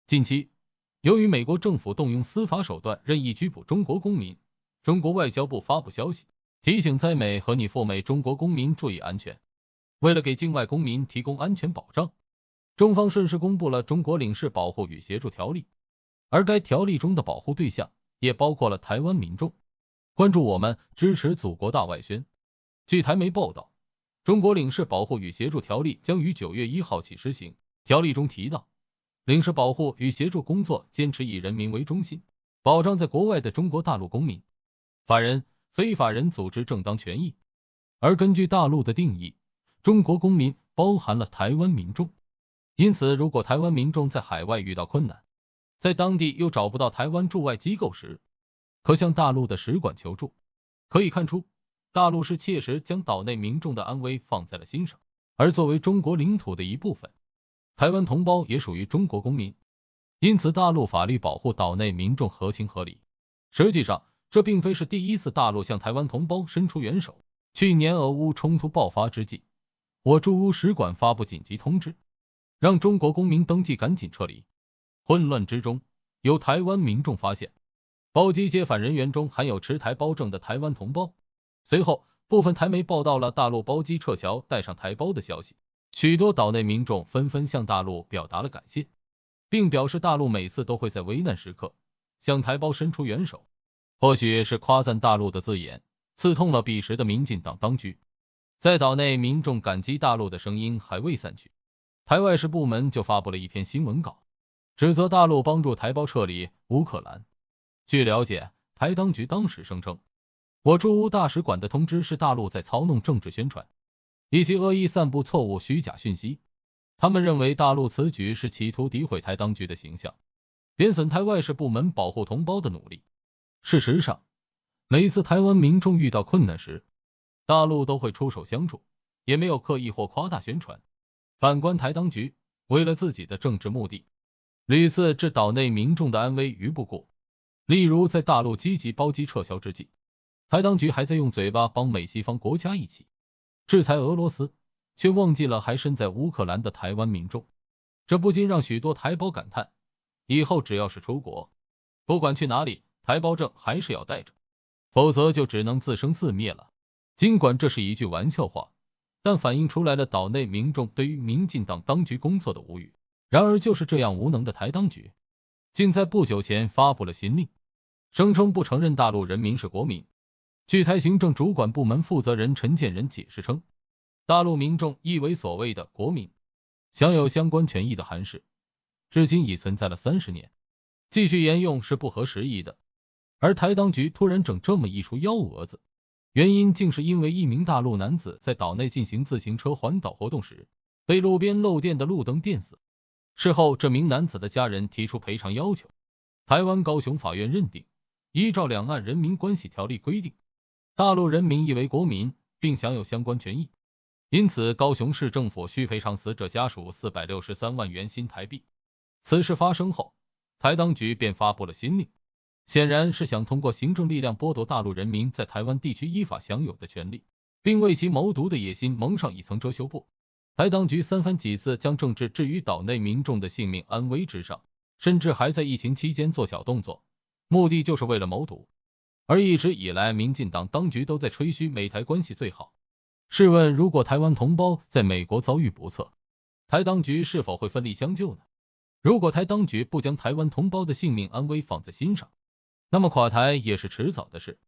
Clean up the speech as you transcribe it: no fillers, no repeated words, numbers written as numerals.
近期，由于美国政府动用司法手段任意拘捕中国公民，中国外交部发布消息，提醒在美和你赴美中国公民注意安全。为了给境外公民提供安全保障，中方顺势公布了《中国领事保护与协助条例》，而该条例中的保护对象也包括了台湾民众。关注我们，支持祖国大外宣。据台媒报道，中国领事保护与协助条例将于9月1号起施行。条例中提到，领事保护与协助工作坚持以人民为中心，保障在国外的中国大陆公民、法人、非法人组织正当权益。而根据大陆的定义，中国公民包含了台湾民众。因此，如果台湾民众在海外遇到困难，在当地又找不到台湾驻外机构时，可向大陆的使馆求助。可以看出，大陆是切实将岛内民众的安危放在了心上。而作为中国领土的一部分，台湾同胞也属于中国公民，因此大陆法律保护岛内民众合情合理。实际上，这并非是第一次大陆向台湾同胞伸出援手。去年俄乌冲突爆发之际，我驻乌使馆发布紧急通知，让中国公民登记赶紧撤离。混乱之中，有台湾民众发现包机接返人员中含有持台胞证的台湾同胞。随后，部分台媒报道了大陆包机撤侨带上台胞的消息，许多岛内民众纷纷向大陆表达了感谢，并表示大陆每次都会在危难时刻向台胞伸出援手。或许是夸赞大陆的字眼刺痛了彼时的民进党当局，在岛内民众感激大陆的声音还未散去，台外事部门就发布了一篇新闻稿，指责大陆帮助台胞撤离乌克兰。据了解，台当局当时声称，我驻乌大使馆的通知是大陆在操弄政治宣传，以及恶意散布错误虚假讯息。他们认为大陆此举是企图诋毁台当局的形象，贬损台外事部门保护同胞的努力。事实上，每次台湾民众遇到困难时，大陆都会出手相助，也没有刻意或夸大宣传。反观台当局，为了自己的政治目的，屡次置岛内民众的安危于不顾。例如在大陆积极包机撤侨之际，台当局还在用嘴巴帮美西方国家一起制裁俄罗斯，却忘记了还身在乌克兰的台湾民众。这不禁让许多台胞感叹，以后只要是出国，不管去哪里，台胞证还是要带着，否则就只能自生自灭了。尽管这是一句玩笑话，但反映出来了岛内民众对于民进党当局工作的无语。然而就是这样无能的台当局，竟在不久前发布了新令，声称不承认大陆人民是国民。据台行政主管部门负责人陈建仁解释称，大陆民众意为所谓的国民，享有相关权益的函释，至今已存在了30年，继续沿用是不合时宜的。而台当局突然整这么一出幺蛾子，原因竟是因为一名大陆男子在岛内进行自行车环岛活动时，被路边漏电的路灯电死。事后，这名男子的家人提出赔偿要求。台湾高雄法院认定，依照两岸人民关系条例规定，大陆人民亦为国民，并享有相关权益，因此高雄市政府需赔偿死者家属463万元新台币。此事发生后，台当局便发布了新令，显然是想通过行政力量剥夺大陆人民在台湾地区依法享有的权利，并为其谋独的野心蒙上一层遮羞布。台当局三番几次将政治置于岛内民众的性命安危之上，甚至还在疫情期间做小动作，目的就是为了谋独。而一直以来，民进党当局都在吹嘘美台关系最好。试问，如果台湾同胞在美国遭遇不测，台当局是否会奋力相救呢？如果台当局不将台湾同胞的性命安危放在心上，那么垮台也是迟早的事。